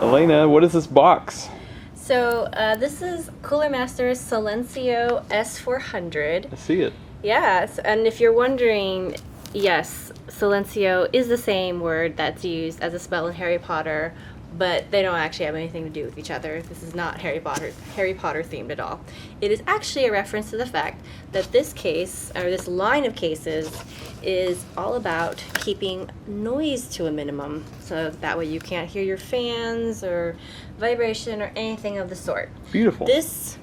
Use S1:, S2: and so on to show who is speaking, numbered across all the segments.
S1: Alaina, what is this box?
S2: So this is Cooler Master Silencio S400.
S1: I see it.
S2: Yes, and if you're wondering, yes, Silencio is the same word that's used as a spell in Harry Potter, but they don't actually have anything to do with each other. This is not Harry Potter themed at all. It is actually a reference to the fact that this case, or this line of cases, is all about keeping noise to a minimum. So that way you can't hear your fans or vibration or anything of the sort.
S1: Beautiful.
S2: This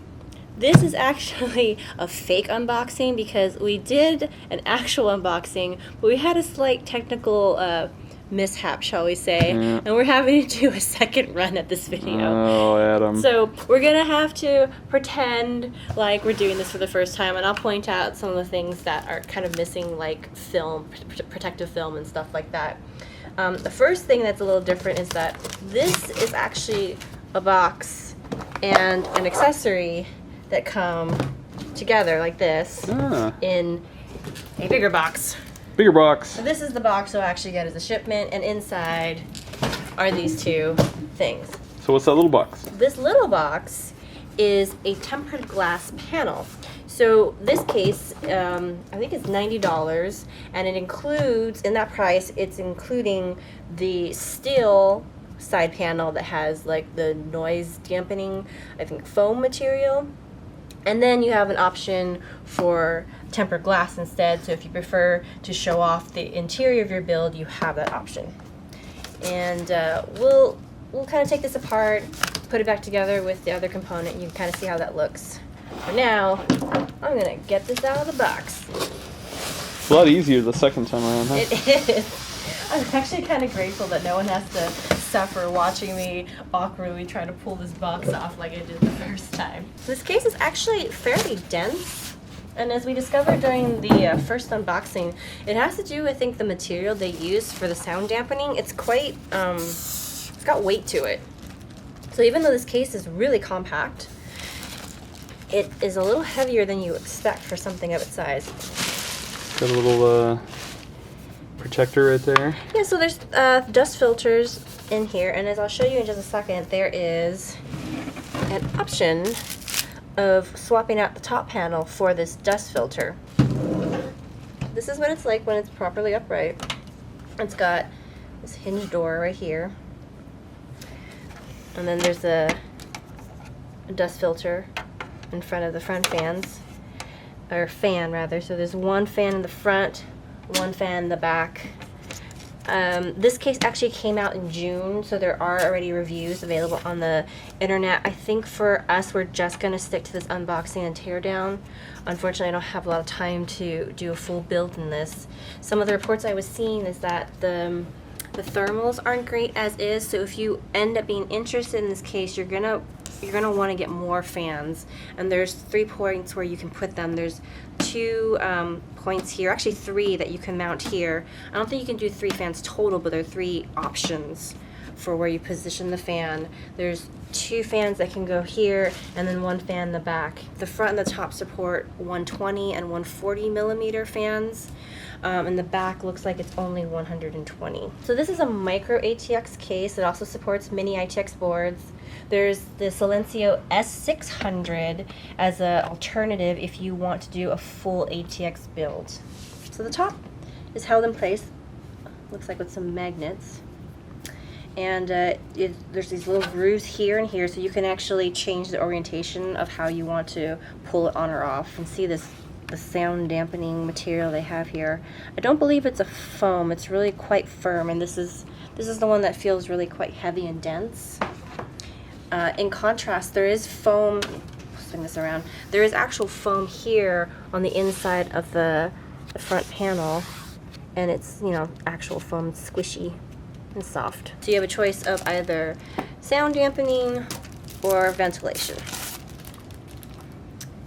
S2: is actually a fake unboxing because we did an actual unboxing, but we had a slight technical mishap, shall we say, and we're having to do a second run at this video.
S1: Oh, Adam.
S2: So we're gonna have to pretend like we're doing this for the first time, and I'll point out some of the things that are kind of missing, like film, protective film and stuff like that. The first thing that's a little different is that this is actually a box and an accessory that come together like this in a bigger box.
S1: Bigger box.
S2: So this is the box you'll actually get as a shipment, and inside are these two things.
S1: So what's that little box?
S2: This little box is a tempered glass panel. So this case, I think it's $90, and it includes, in that price, it's including the steel side panel that has like the noise dampening, I think, foam material. And then you have an option for tempered glass instead, so if you prefer to show off the interior of your build, you have that option. And we'll kind of take this apart, put it back together with the other component, and you can kind of see how that looks. For now, I'm gonna get this out of the box.
S1: It's a lot easier the second time around, huh?
S2: It is. I'm actually kind of grateful that no one has to suffer watching me awkwardly try to pull this box off like I did the first time. This case is actually fairly dense, and as we discovered during the first unboxing, it has to do, I think, the material they use for the sound dampening. It's quite, it's got weight to it. So even though this case is really compact, it is a little heavier than you expect for something of its size.
S1: Got a little protector right there.
S2: Yeah, so there's dust filters in here, and as I'll show you in just a second, there is an option of swapping out the top panel for this dust filter. This is what it's like when it's properly upright. It's got this hinge door right here, and then there's a dust filter in front of the front fans, or fan rather. So there's one fan in the front, one fan in the back. This case actually came out in June, so there are already reviews available on the internet. I think for us, we're just going to stick to this unboxing and teardown. Unfortunately, I don't have a lot of time to do a full build in this. Some of the reports I was seeing is that the thermals aren't great as is, so if you end up being interested in this case, you're gonna want to get more fans, and there's 3 points where you can put them. There's 2 points here, actually 3 that you can mount here. I don't think you can do 3 fans total, but there are 3 options for where you position the fan. There's 2 fans that can go here, and then 1 fan in the back. The front and the top support 120 and 140 millimeter fans. And the back looks like it's only 120. So this is a micro ATX case. It also supports mini ITX boards. There's the Silencio S600 as an alternative if you want to do a full ATX build. So the top is held in place, looks like with some magnets. And there's these little grooves here and here, so you can actually change the orientation of how you want to pull it on or off. And see the sound dampening material they have here. I don't believe it's a foam. It's really quite firm, and this is the one that feels really quite heavy and dense. In contrast, there is foam. Swing this around. There is actual foam here on the inside of the front panel, and it's, you know, actual foam, squishy and soft. So you have a choice of either sound dampening or ventilation.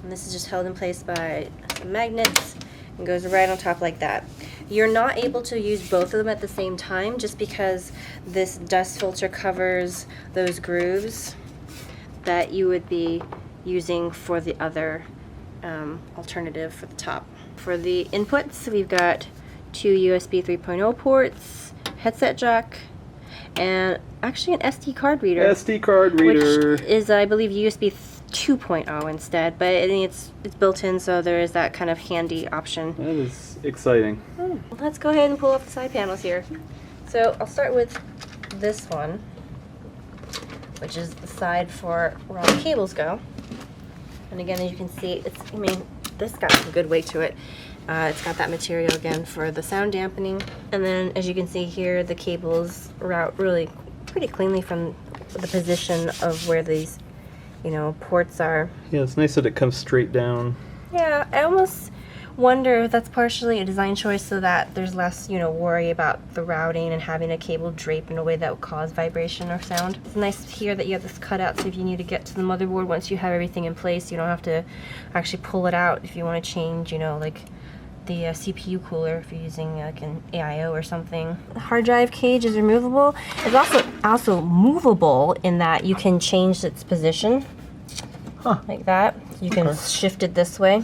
S2: And this is just held in place by some magnets and goes right on top like that. You're not able to use both of them at the same time just because this dust filter covers those grooves that you would be using for the other alternative for the top. For the inputs, we've got 2 USB 3.0 ports, headset jack, and actually an SD card reader.
S1: SD card reader.
S2: Which is, I believe, USB 2.0 instead, but I think it's built in, so there is that kind of handy option.
S1: That is exciting.
S2: Well, let's go ahead and pull up the side panels here. So I'll start with this one, which is the side for where all the cables go. And again, as you can see, this got some good weight to it. It's got that material again for the sound dampening. And then as you can see here, the cables route really pretty cleanly from the position of where these, ports are.
S1: Yeah, it's nice that it comes straight down.
S2: Yeah, I almost wonder if that's partially a design choice so that there's less, worry about the routing and having a cable drape in a way that would cause vibration or sound. It's nice here that you have this cutout, so if you need to get to the motherboard once you have everything in place, you don't have to actually pull it out if you want to change, like the CPU cooler if you're using like an AIO or something. The hard drive cage is removable. It's also movable in that you can change its position like that. You can shift it this way.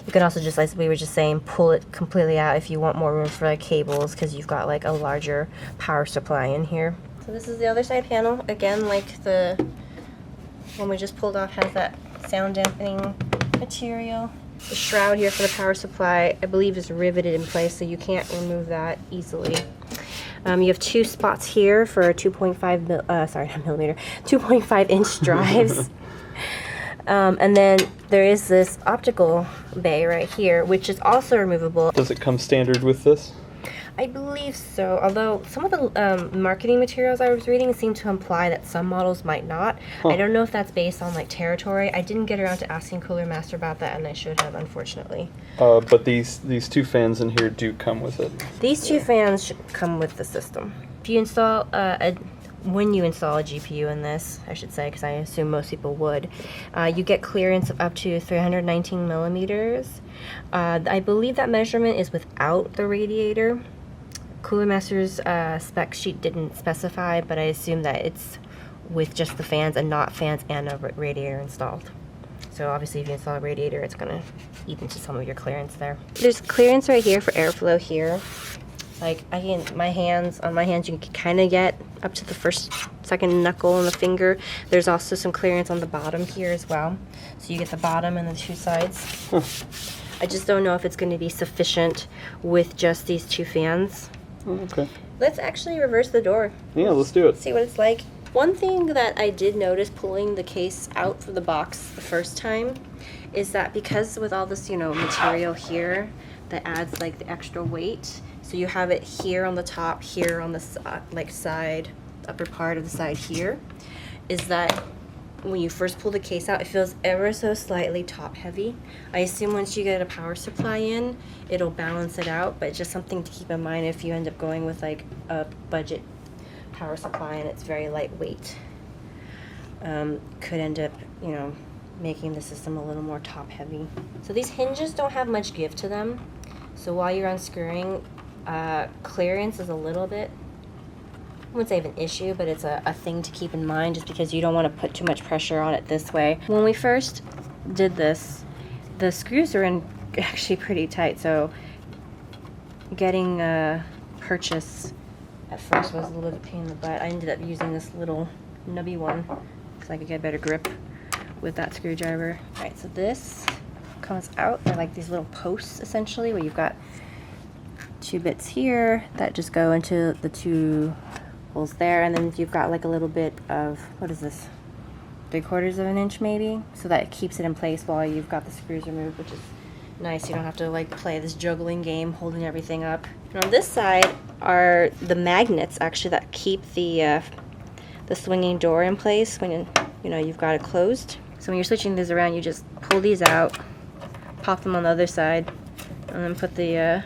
S2: You can also just, like we were just saying, pull it completely out if you want more room for like cables because you've got like a larger power supply in here. So this is the other side panel. Again, like the one we just pulled off has that sound dampening material. The shroud here for the power supply, I believe, is riveted in place, so you can't remove that easily. You have two spots here for 2.5 inch drives. And then there is this optical bay right here, which is also removable.
S1: Does it come standard with this?
S2: I believe so, although some of the marketing materials I was reading seem to imply that some models might not. I don't know if that's based on like territory. I didn't get around to asking Cooler Master about that, and I should have, unfortunately.
S1: But these two fans in here do come with it.
S2: These two fans should come with the system. If you install when you install a GPU in this, I should say, because I assume most people would, you get clearance of up to 319 millimeters. I believe that measurement is without the radiator. Cooler Master's spec sheet didn't specify, but I assume that it's with just the fans and not fans and a radiator installed. So obviously if you install a radiator, it's going to eat into some of your clearance there. There's clearance right here for airflow here. Like on my hands you can kind of get up to the second knuckle on the finger. There's also some clearance on the bottom here as well. So you get the bottom and the two sides. I just don't know if it's going to be sufficient with just these two fans.
S1: Okay.
S2: Let's actually reverse the door.
S1: Yeah, let's do it.
S2: See what it's like. One thing that I did notice pulling the case out from the box the first time is that because with all this, material here that adds like the extra weight, so you have it here on the top, here on the side, upper part of the side here, is that when you first pull the case out, it feels ever so slightly top heavy. I assume once you get a power supply in, it'll balance it out, but just something to keep in mind if you end up going with like a budget power supply and it's very lightweight. Could end up, making the system a little more top heavy. So these hinges don't have much give to them. So while you're unscrewing, clearance is a little bit, I wouldn't say of an issue, but it's a thing to keep in mind just because you don't want to put too much pressure on it this way. When we first did this, the screws are in actually pretty tight, so getting a purchase at first was a little bit of a pain in the butt. I ended up using this little nubby one so I could get a better grip with that screwdriver. Alright, so this comes out. They're like these little posts essentially where you've got two bits here that just go into the two holes there, and then you've got like a little bit of, what is this, 3/4 of an inch maybe, so that it keeps it in place while you've got the screws removed, which is nice. You don't have to like play this juggling game holding everything up. And on this side are the magnets actually that keep the swinging door in place when you've got it closed. So when you're switching these around, you just pull these out, pop them on the other side, and then put the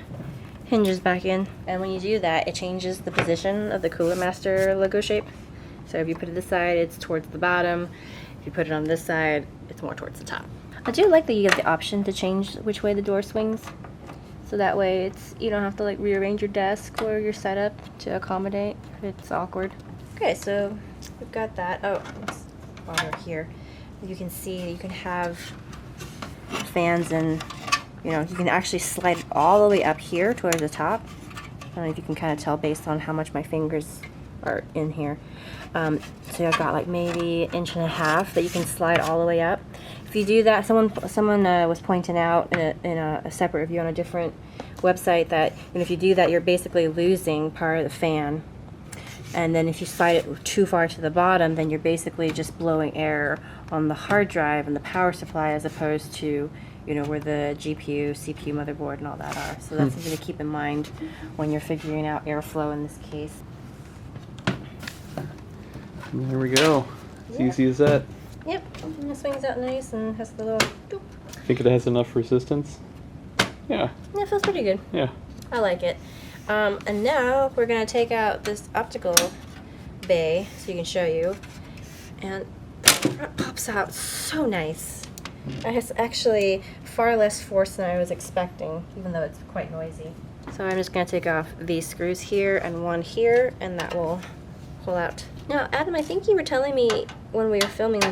S2: hinges back in. And when you do that, it changes the position of the Cooler Master logo shape. So if you put it this side, it's towards the bottom. If you put it on this side, it's more towards the top. I do like that you have the option to change which way the door swings. So that way you don't have to like rearrange your desk or your setup to accommodate if it's awkward. Okay, so we've got that. Oh, while we're here, you can see you can have fans and you can actually slide it all the way up here towards the top. I don't know if you can kind of tell based on how much my fingers are in here. So I've got like maybe 1.5 inches that you can slide all the way up. If you do that, someone was pointing out in a separate review on a different website that if you do that, you're basically losing part of the fan. And then if you slide it too far to the bottom, then you're basically just blowing air on the hard drive and the power supply, as opposed to where the GPU, CPU, motherboard, and all that are. So that's something to keep in mind when you're figuring out airflow in this case.
S1: And there we go. As easy as that.
S2: Yep, and it swings out nice and has the little boop.
S1: Think it has enough resistance? Yeah.
S2: Yeah, it feels pretty good.
S1: Yeah.
S2: I like it. And now we're going to take out this optical bay so you can show you. And the front pops out so nice. It has actually far less force than I was expecting, even though it's quite noisy. So I'm just going to take off these screws here and one here, and that will pull out. Now, Adam, I think you were telling me when we were filming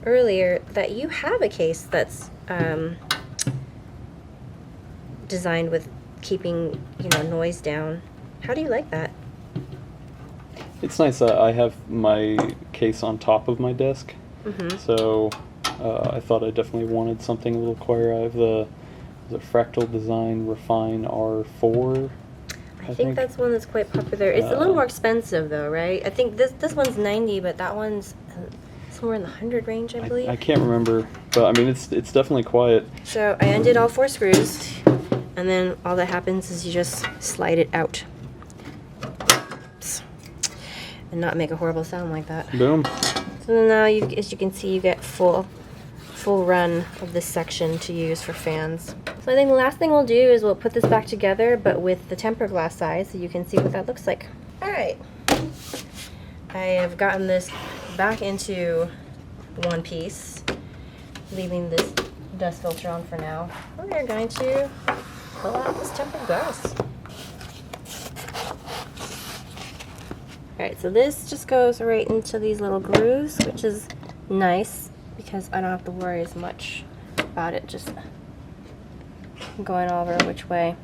S2: earlier that you have a case that's designed with keeping noise down. How do you like that?
S1: It's nice. I have my case on top of my desk, so I thought I definitely wanted something a little quieter. I have the Fractal Design Refine R4.
S2: I think that's one that's quite popular. It's a little more expensive though, right? I think this one's 90, but that one's somewhere in the 100 range, I believe.
S1: I can't remember, but I mean it's definitely quiet.
S2: So I undid all 4 screws, and then all that happens is you just slide it out. Oops. And not make a horrible sound like that.
S1: Boom.
S2: So now, as you can see, you get full run of this section to use for fans. So I think the last thing we'll do is we'll put this back together, but with the tempered glass size, so you can see what that looks like. Alright. I have gotten this back into one piece, leaving this dust filter on for now. We're going to pull out this tempered glass. Alright, so this just goes right into these little grooves, which is nice because I don't have to worry as much about it just going over which way.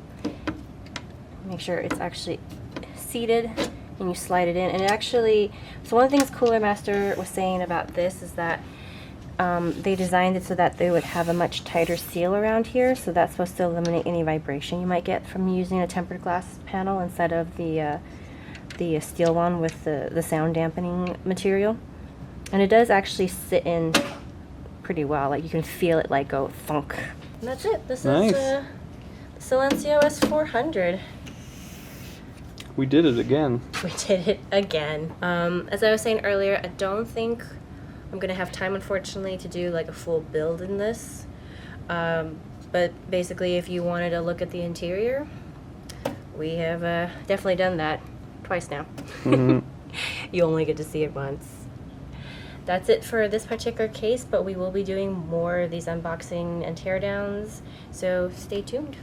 S2: Make sure it's actually seated and you slide it in. And it actually, so one of the things Cooler Master was saying about this is that they designed it so that they would have a much tighter seal around here, so that's supposed to eliminate any vibration you might get from using a tempered glass panel instead of the steel one with the sound dampening material. And it does actually sit in pretty well, like you can feel it like go thunk. And that's it. This
S1: Nice.
S2: is the Silencio S400.
S1: We did it again.
S2: We did it again. As I was saying earlier, I don't think I'm gonna have time, unfortunately, to do like a full build in this. But basically, if you wanted to look at the interior, we have definitely done that twice now. You only get to see it once. That's it for this particular case, but we will be doing more of these unboxing and teardowns, so stay tuned.